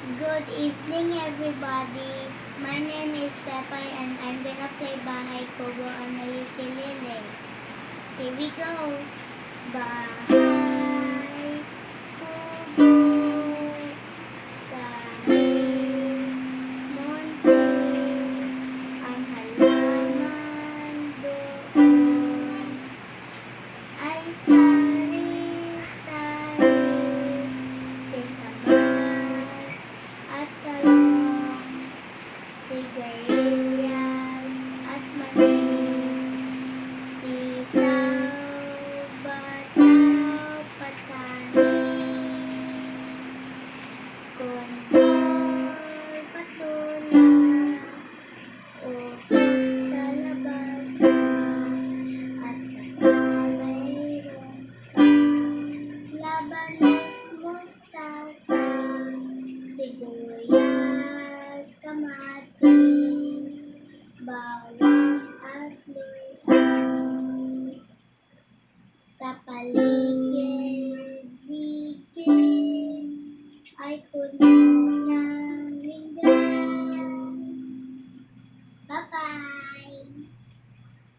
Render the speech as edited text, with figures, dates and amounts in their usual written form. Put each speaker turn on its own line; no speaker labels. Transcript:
Good evening, everybody. My name is Pepper, and I'm gonna play Bahay Kubo on my ukulele. Here we go. Bahay Kubo, tanging munti, ang halaman doon ay sari-sari, singkamas at talong, sigarilyas at mani, sitaw, bataw, patani, kondor, patula, utot, kalabasa, at saka mayroon pang labanos, mustasa, sibuyas,